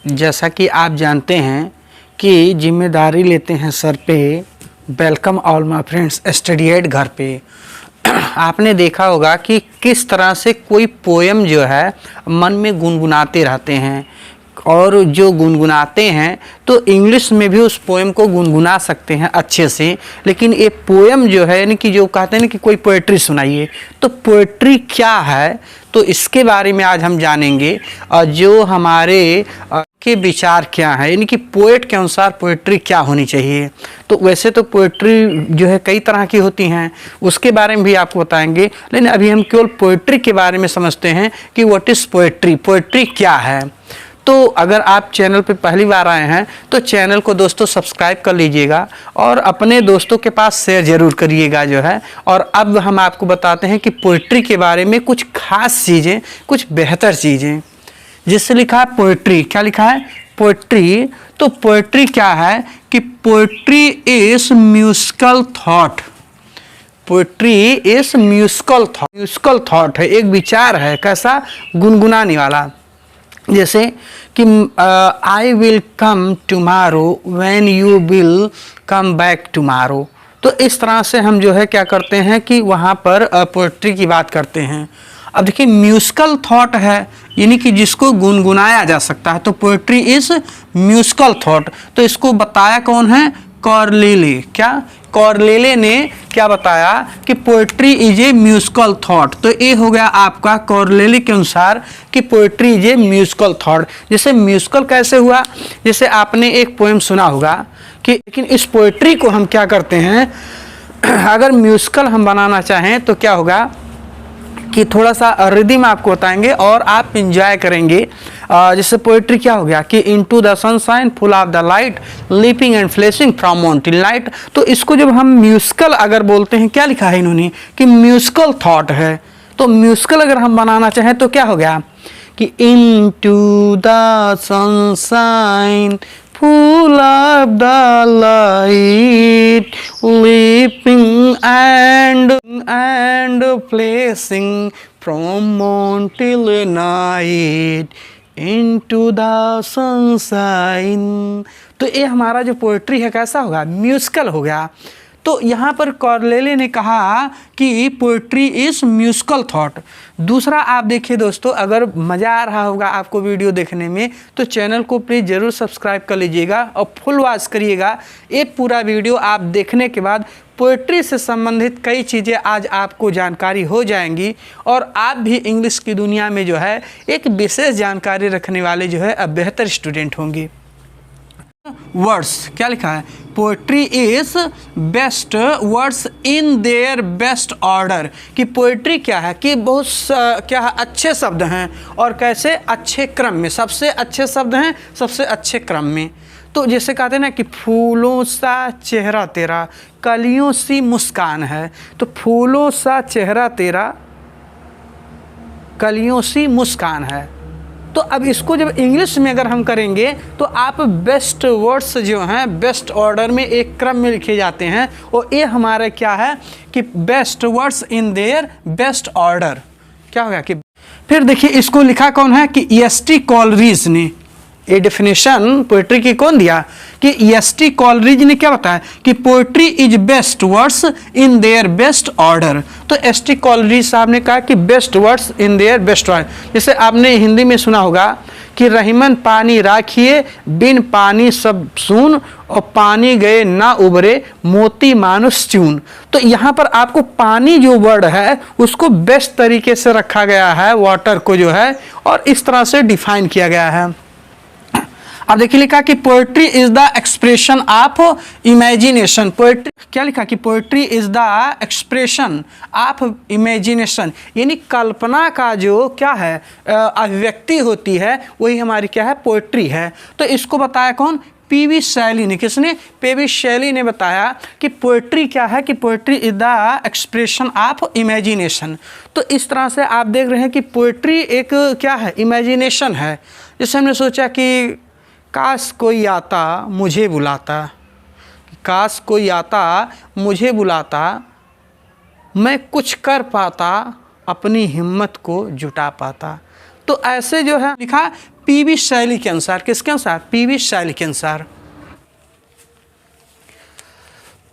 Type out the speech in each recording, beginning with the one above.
जैसा कि आप जानते हैं कि जिम्मेदारी लेते हैं सर पे। Welcome all my friends study eight घर पे। आपने देखा होगा कि किस तरह से कोई पोएम जो है मन में गुनगुनाते रहते हैं, और जो गुनगुनाते हैं तो इंग्लिश में भी उस पोएम को गुनगुना सकते हैं अच्छे से। लेकिन ये पोएम जो है यानी कि जो कहते हैं ना कि कोई पोएट्री सुनाइए, तो पोएट्री क्या है तो इसके बारे में आज हम जानेंगे। और जो हमारे के विचार क्या है, यानी कि पोएट के अनुसार पोएट्री क्या होनी चाहिए। तो वैसे तो पोएट्री जो है कई तरह की होती हैं, उसके बारे में भी आपको बताएंगे। लेकिन अभी हम केवल पोएट्री के बारे में समझते हैं कि व्हाट इज़ पोएट्री, पोएट्री क्या है। तो अगर आप चैनल पे पहली बार आए हैं तो चैनल को दोस्तों सब्सक्राइब कर लीजिएगा और अपने दोस्तों के पास शेयर ज़रूर करिएगा जो है। और अब हम आपको बताते हैं कि पोइट्री के बारे में कुछ खास चीज़ें, कुछ बेहतर चीज़ें। जिससे लिखा है पोइट्री, क्या लिखा है पोइट्री। तो पोइट्री क्या है कि poetry is musical thought. Poetry is musical thought, musical thought है, एक विचार है, कैसा, गुनगुनाने वाला। जैसे कि I will come tomorrow when you will come back tomorrow. तो इस तरह से हम जो है क्या करते हैं कि वहाँ पर पोइट्री की बात करते हैं। अब देखिए म्यूजिकल थॉट है, यानी कि जिसको गुनगुनाया जा सकता है, तो पोइट्री इज म्यूजिकल थॉट। तो इसको बताया कौन है, कार्लिले। क्या, कार्लिले ने क्या बताया कि poetry is a musical thought. तो ये हो गया आपका कार्लिले के अनुसार कि poetry is a musical thought. जैसे म्यूजिकल कैसे हुआ, जैसे आपने एक पोएम सुना होगा कि लेकिन इस पोइट्री को हम क्या करते हैं, अगर म्यूजिकल हम बनाना चाहें तो क्या होगा कि थोड़ा सा रिदम आपको बताएंगे और आप इंजॉय करेंगे। जैसे पोइट्री क्या हो गया कि into the sunshine full of the light leaping and flashing from mountain light. तो इसको जब हम म्यूजिकल अगर बोलते हैं, क्या लिखा है इन्होंने कि म्यूजिकल थॉट है। तो म्यूजिकल अगर हम बनाना चाहें तो क्या हो गया कि into the sunshine full of the light leaping and flashing from mountain night into the sunshine। तो ये हमारा जो पोएट्री है कैसा होगा, म्यूजिकल हो गया। तो यहाँ पर कार्लिले ने कहा कि पोइट्री इज म्यूजिकल थॉट। दूसरा आप देखिए दोस्तों, अगर मज़ा आ रहा होगा आपको वीडियो देखने में तो चैनल को प्लीज़ ज़रूर सब्सक्राइब कर लीजिएगा और फुल वॉच करिएगा। ये पूरा वीडियो आप देखने के बाद पोइट्री से संबंधित कई चीज़ें आज आपको जानकारी हो जाएंगी और आप भी इंग्लिश की दुनिया में जो है एक विशेष जानकारी रखने वाले जो है अब बेहतर स्टूडेंट होंगे। वर्ड्स, क्या लिखा है, poetry is best words in their best order. कि पोइट्री क्या है कि बहुत क्या है, अच्छे शब्द हैं और कैसे, अच्छे क्रम में, सबसे अच्छे शब्द हैं सबसे अच्छे क्रम में। तो जैसे कहते हैं ना कि फूलों सा चेहरा तेरा कलियों सी मुस्कान है। तो फूलों सा चेहरा तेरा कलियों सी मुस्कान है। तो अब इसको जब इंग्लिश में अगर हम करेंगे तो आप बेस्ट वर्ड्स जो हैं बेस्ट ऑर्डर में एक क्रम में लिखे जाते हैं, और ये हमारा क्या है कि best words in their best order. क्या हो गया कि फिर देखिए इसको लिखा कौन है कि E.S.T. कॉलरिज ने। ये डेफिनेशन पोइट्री की कौन दिया कि E.S.T. कॉलरिज ने क्या बताया कि poetry is best words in their best order. तो S.T. कॉलरिज साहब ने कहा कि best words in their best order. जैसे आपने हिंदी में सुना होगा कि रहीमन पानी राखिए बिन पानी सब सून और पानी गए ना उबरे मोती मानुष चून। तो यहाँ पर आपको पानी जो वर्ड है उसको बेस्ट तरीके से रखा गया है, वाटर को जो है, और इस तरह से डिफाइन किया गया है। अब देखिए लिखा कि poetry is the expression of imagination. Poetry क्या लिखा कि poetry is the expression of imagination, यानी कल्पना का जो क्या है अभिव्यक्ति होती है वही हमारी क्या है, पोइट्री है। तो इसको बताया कौन, P.V. शैली ने। किसने, P.V. शैली ने बताया कि पोइट्री क्या है कि poetry is the expression of imagination. तो इस तरह से आप देख रहे हैं कि पोइट्री एक क्या है, इमेजिनेशन है। जैसे हमने सोचा कि काश कोई आता मुझे बुलाता, काश कोई आता मुझे बुलाता, मैं कुछ कर पाता अपनी हिम्मत को जुटा पाता। तो ऐसे जो है लिखा पीवी शैली के अनुसार, किसके अनुसार? पीवी शैली के अनुसार।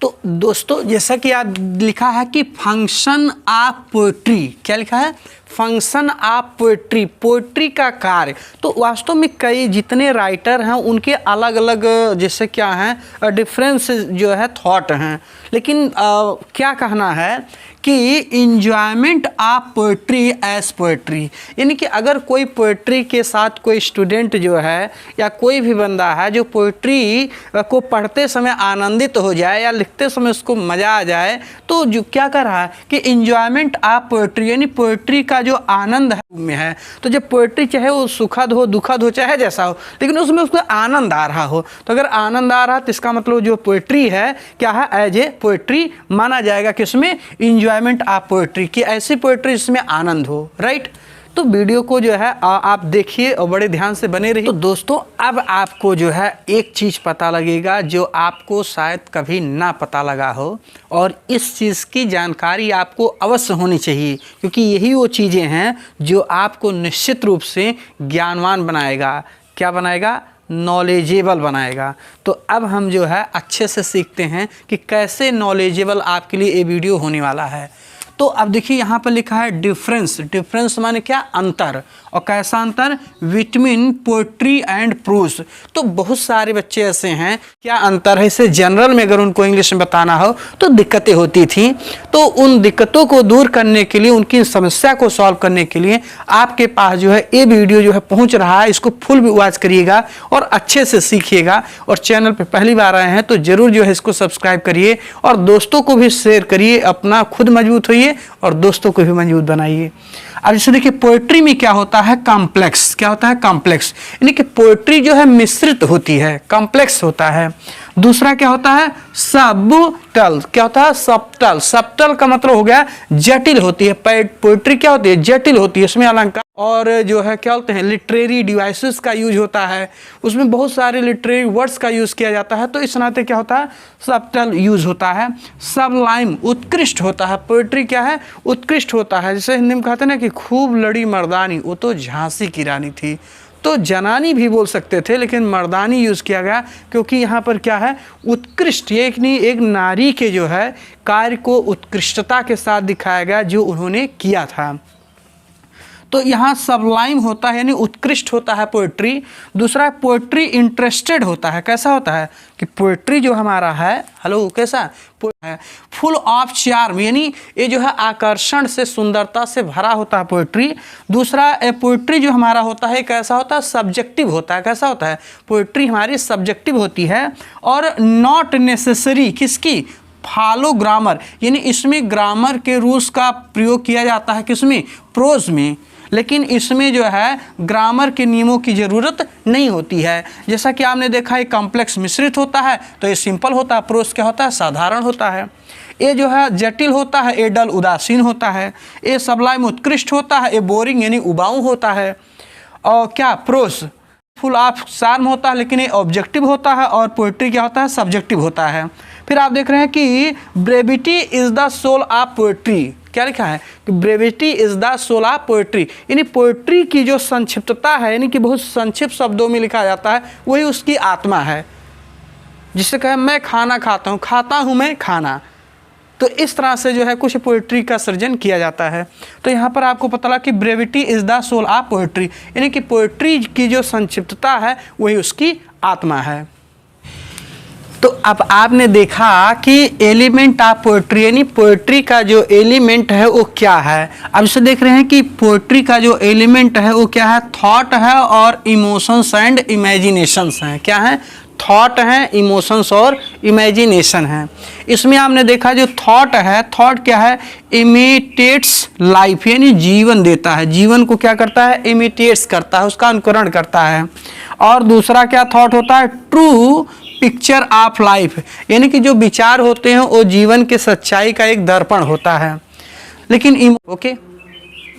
तो दोस्तों जैसा कि आप लिखा है कि फंक्शन ऑफ पोएट्री, क्या लिखा है? फंक्शन ऑफ पोएट्री, पोएट्री का कार्य। तो वास्तव में कई जितने राइटर हैं उनके अलग अलग जैसे क्या हैं डिफरेंस जो है थॉट हैं, लेकिन क्या कहना है कि enjoyment of poetry as poetry, यानी कि अगर कोई पोएट्री के साथ कोई स्टूडेंट जो है या कोई भी बंदा है जो पोएट्री को पढ़ते समय आनंदित हो जाए या लिखते समय उसको मज़ा आ जाए, तो जो क्या कर रहा है कि इंजॉयमेंट ऑफ पोएट्री, यानी पोएट्री का जो आनंद है में है। तो जब पोएट्री चाहे वो सुखद हो, दुखद हो, चाहे जैसा हो, लेकिन उसमें उसको आनंद आ रहा हो, तो अगर आनंद आ रहा है तो इसका मतलब जो पोएट्री है क्या है? एज ए पोएट्री माना जाएगा। किसमें? इंजॉयमेंट ऑफ पोएट्री, कि ऐसी पोएट्री जिसमें आनंद हो। राइट। तो वीडियो को जो है आप देखिए और बड़े ध्यान से बने रहिए। तो दोस्तों अब आपको जो है एक चीज़ पता लगेगा जो आपको शायद कभी ना पता लगा हो, और इस चीज़ की जानकारी आपको अवश्य होनी चाहिए, क्योंकि यही वो चीज़ें हैं जो आपको निश्चित रूप से ज्ञानवान बनाएगा। क्या बनाएगा? नॉलेजेबल बनाएगा। तो अब हम जो है अच्छे से सीखते हैं कि कैसे नॉलेजेबल आपके लिए ये वीडियो होने वाला है। तो अब देखिए यहाँ पर लिखा है डिफरेंस। डिफरेंस माने क्या? अंतर। और कैसा अंतर? Between poetry and prose. तो बहुत सारे बच्चे ऐसे हैं, क्या अंतर है इसे जनरल में अगर उनको इंग्लिश में बताना हो तो दिक्कतें होती थी। तो उन दिक्कतों को दूर करने के लिए, उनकी समस्या को सॉल्व करने के लिए आपके पास जो है ये वीडियो जो है पहुँच रहा है। इसको फुल भी वॉच करिएगा और अच्छे से सीखिएगा। और चैनल पर पहली बार आए हैं तो ज़रूर जो है इसको सब्सक्राइब करिए और दोस्तों को भी शेयर करिए। अपना खुद मजबूत होइए और दोस्तों को भी मजबूत बनाइए। अब जैसे देखिए पोएट्री में क्या होता है? कॉम्प्लेक्स। क्या होता है? कॉम्प्लेक्स, यानी कि पोएट्री जो है मिश्रित होती है, कॉम्प्लेक्स होता है। दूसरा क्या होता है? सबटल। क्या होता है? सबटल। सबटल का मतलब हो गया जटिल होती है। पोएट्री क्या होती है? जटिल होती है। इसमें अलंकार और जो है क्या होते हैं लिटरेरी डिवाइसेस का यूज होता है, उसमें बहुत सारे लिटरेरी वर्ड्स का यूज किया जाता है। तो इस नाते क्या होता है? सबटल यूज होता है। सबलाइम, उत्कृष्ट होता है। पोएट्री क्या है? उत्कृष्ट होता है। जैसे हिंदी में कहते हैं ना कि खूब लड़ी मर्दानी, वो तो झांसी की रानी थी। तो जनानी भी बोल सकते थे, लेकिन मर्दानी यूज़ किया गया क्योंकि यहाँ पर क्या है? उत्कृष्ट। ये एक नारी के जो है कार्य को उत्कृष्टता के साथ दिखाया गया जो उन्होंने किया था। तो यहाँ सबलाइम होता है यानी उत्कृष्ट होता है पोएट्री। दूसरा पोएट्री इंटरेस्टेड होता है। कैसा होता है कि पोएट्री जो हमारा है, हेलो कैसा है? फुल ऑफ चार्म, यानी ये जो है आकर्षण से, सुंदरता से भरा होता है पोएट्री। दूसरा पोएट्री जो हमारा होता है कैसा होता है? सब्जेक्टिव होता है। कैसा होता है? पोएट्री हमारी सब्जेक्टिव होती है। और नॉट नेसेसरी, किसकी? फॉलो ग्रामर, यानी इसमें ग्रामर के रूल्स का प्रयोग किया जाता है। किसमें? प्रोज में। लेकिन इसमें जो है ग्रामर के नियमों की ज़रूरत नहीं होती है। जैसा कि आपने देखा है कॉम्प्लेक्स मिश्रित होता है तो ये सिंपल होता है। प्रोज क्या होता है? साधारण होता है। ये जो है जटिल होता है, ये डल उदासीन होता है। ये सबलाइम उत्कृष्ट होता है, ये बोरिंग यानी उबाऊ होता है। और क्या? प्रोज फुल ऑफ चार्म होता है, लेकिन ये ऑब्जेक्टिव होता है। और पोएट्री क्या होता है? सब्जेक्टिव होता है। फिर आप देख रहे हैं कि brevity is the soul of poetry. क्या लिखा है? कि brevity is the soul of poetry, यानी पोएट्री की जो संक्षिप्तता है, यानी कि बहुत संक्षिप्त शब्दों में लिखा जाता है, वही उसकी आत्मा है। जिससे कहे मैं खाना खाता हूँ मैं खाना। तो इस तरह से जो है कुछ पोएट्री का सृजन किया जाता है। तो यहाँ पर आपको पता लगा कि brevity is the soul of poetry, यानी कि पोएट्री की जो संक्षिप्तता है वही उसकी आत्मा है। तो अब आपने देखा कि एलिमेंट ऑफ पोएट्री, यानी पोएट्री का जो एलिमेंट है वो क्या है। अब इसे देख रहे हैं कि पोएट्री का जो एलिमेंट है वो क्या है? थॉट है और इमोशंस एंड इमेजिनेशंस हैं। क्या है? थॉट हैं, इमोशंस और इमेजिनेशन हैं। इसमें आपने देखा जो थॉट है, थॉट क्या है? इमिटेट्स लाइफ, यानी जीवन देता है। जीवन को क्या करता है? इमिटेट्स करता है, उसका अनुकरण करता है। और दूसरा क्या थॉट होता है? ट्रू पिक्चर ऑफ लाइफ, यानी कि जो विचार होते हैं वो जीवन के सच्चाई का एक दर्पण होता है। लेकिन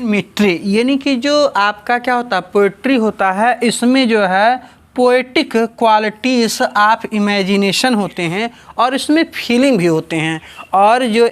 मिट्री, यानी कि जो आपका क्या होता है? पोएट्री होता है, इसमें जो है पोएटिक क्वालिटीज़ ऑफ इमेजिनेशन होते हैं और इसमें फीलिंग भी होते हैं। और जो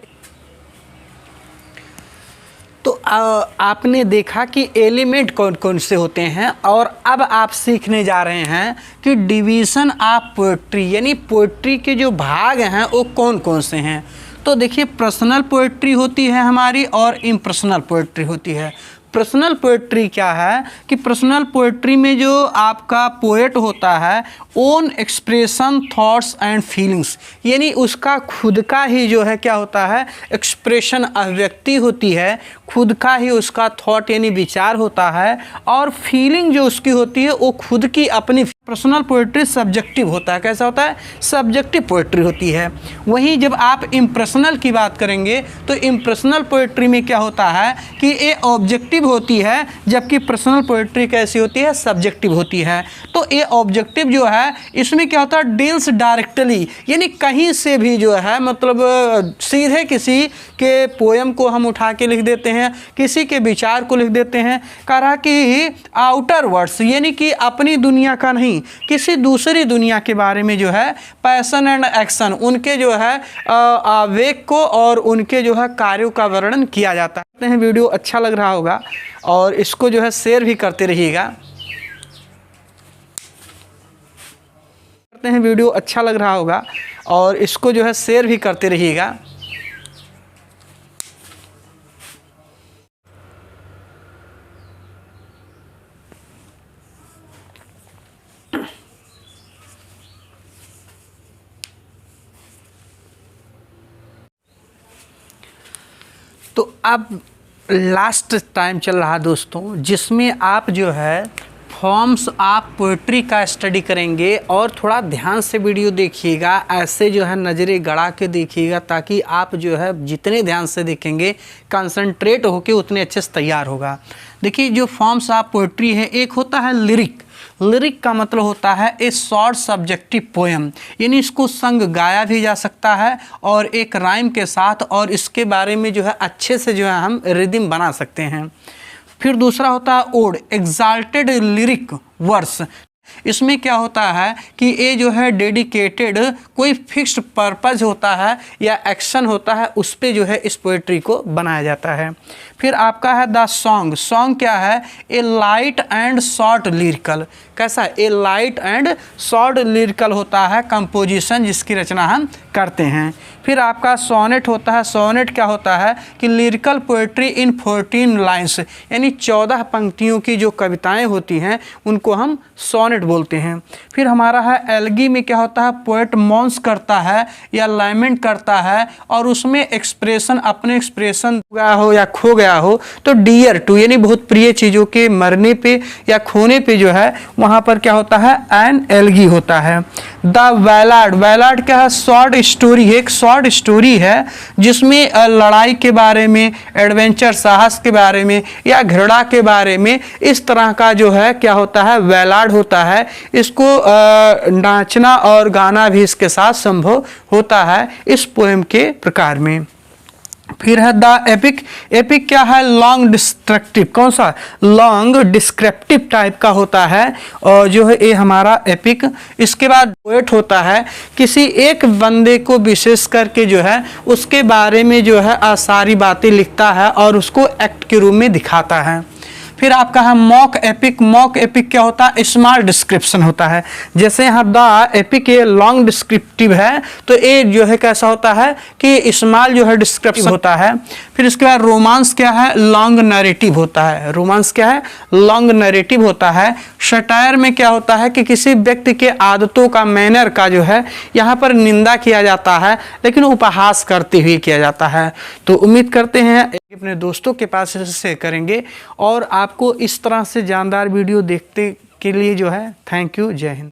तो आपने देखा कि एलिमेंट कौन कौन से होते हैं, और अब आप सीखने जा रहे हैं कि डिवीज़न ऑफ पोएट्री, यानी पोएट्री के जो भाग हैं वो कौन कौन से हैं। तो देखिए, पर्सनल पोएट्री होती है हमारी और इम्पर्सनल पोएट्री होती है। पर्सनल पोएट्री क्या है कि पर्सनल पोएट्री में जो आपका पोएट होता है, own expression thoughts and feelings, यानी उसका खुद का ही जो है क्या होता है, एक्सप्रेशन, अभिव्यक्ति होती है, खुद का ही उसका थॉट यानी विचार होता है, और फीलिंग जो उसकी होती है वो खुद की अपनी। पर्सनल पोएट्री सब्जेक्टिव होता है। कैसा होता है? सब्जेक्टिव पोएट्री होती है। वहीं जब आप इम्प्रेशनल की बात करेंगे तो इम्प्रेशनल पोएट्री में क्या होता है कि ये ऑब्जेक्टिव होती है, जबकि पर्सनल पोएट्री कैसी होती है, सब्जेक्टिव होती है। तो ये ऑब्जेक्टिव जो है इसमें क्या होता है, डील्स डायरेक्टली, यानी कहीं से भी जो है मतलब सीधे किसी के पोएम को हम उठा के लिख देते हैं, किसी के विचार को लिख देते हैं। कह रहा कि आउटर वर्ड्स, यानी कि अपनी दुनिया का नहीं, किसी दूसरी दुनिया के बारे में जो है पैशन एंड एक्शन, उनके जो है आवेग को और उनके जो है कार्यों का वर्णन किया जाता है। वीडियो अच्छा लग रहा होगा और इसको जो है शेयर भी करते रहिएगा। वीडियो अच्छा लग रहा होगा और इसको जो है शेयर भी करते रहिएगा। तो अब लास्ट टाइम चल रहा दोस्तों, जिसमें आप जो है फॉर्म्स ऑफ पोएट्री का स्टडी करेंगे, और थोड़ा ध्यान से वीडियो देखिएगा, ऐसे जो है नज़रें गड़ा के देखिएगा, ताकि आप जो है जितने ध्यान से देखेंगे, कंसंट्रेट होके उतने अच्छे से तैयार होगा। देखिए, जो फॉर्म्स ऑफ पोएट्री है, एक होता है लिरिक। लिरिक का मतलब होता है ए शॉर्ट सब्जेक्टिव पोएम, यानी इसको संग गाया भी जा सकता है और एक राइम के साथ, और इसके बारे में जो है अच्छे से जो है हम रिदम बना सकते हैं। फिर दूसरा होता है ओड, एग्जाल्टेड लिरिक वर्स। इसमें क्या होता है कि ये जो है डेडिकेटेड कोई फिक्स्ड पर्पस होता है या एक्शन होता है, उस पे जो है इस पोएट्री को बनाया जाता है। फिर आपका है द सॉन्ग। सॉन्ग क्या है? ए लाइट एंड शॉर्ट लिरिकल। कैसा? ए लाइट एंड शॉर्ट लिरिकल होता है कंपोजिशन, जिसकी रचना हम करते हैं। फिर आपका सोनेट होता है। सोनेट क्या होता है कि लिरिकल पोएट्री इन 14 लाइन्स, यानी 14 पंक्तियों की जो कविताएं होती हैं उनको हम सोनेट बोलते हैं। फिर हमारा है एलगी में क्या होता है, पोएट मौन्स करता है या लैमेंट करता है, और उसमें एक्सप्रेशन, अपने एक्सप्रेशन गया हो या खो गया हो, तो डियर टू, यानी बहुत प्रिय चीज़ों के मरने पे या खोने पे जो है वहाँ पर क्या होता है, एन एलगी होता है। The ballad. बैलाड क्या है? शॉर्ट स्टोरी है, एक शॉर्ट स्टोरी है जिसमें लड़ाई के बारे में, एडवेंचर, साहस के बारे में या घृणा के बारे में, इस तरह का जो है क्या होता है, बैलाड होता है। इसको नाचना और गाना भी इसके साथ संभव होता है इस पोएम के प्रकार में। फिर है द एपिक। एपिक क्या है? Long descriptive. कौन सा? लॉन्ग डिस्क्रिप्टिव टाइप का होता है, और जो है ये हमारा एपिक। इसके बाद पोएट होता है, किसी एक बंदे को विशेष करके जो है उसके बारे में जो है सारी बातें लिखता है और उसको एक्ट के रूप में दिखाता है। फिर आपका है मॉक एपिक। मॉक एपिक क्या होता है? स्मॉल डिस्क्रिप्शन होता है। जैसे यहाँ द एपिक ये लॉन्ग डिस्क्रिप्टिव है, तो ये जो है कैसा होता है कि स्मॉल जो है डिस्क्रिप्शन होता है। फिर इसके बाद रोमांस क्या है? लॉन्ग नैरेटिव होता है। रोमांस क्या है? लॉन्ग नैरेटिव होता है। सटायर में क्या होता है कि किसी व्यक्ति के आदतों का, मैनर का जो है यहाँ पर निंदा किया जाता है, लेकिन उपहास करते हुए किया जाता है। तो उम्मीद करते हैं अपने दोस्तों के पास इसे करेंगे, और आपको इस तरह से जानदार वीडियो देखते के लिए जो है थैंक यू। जय हिंद।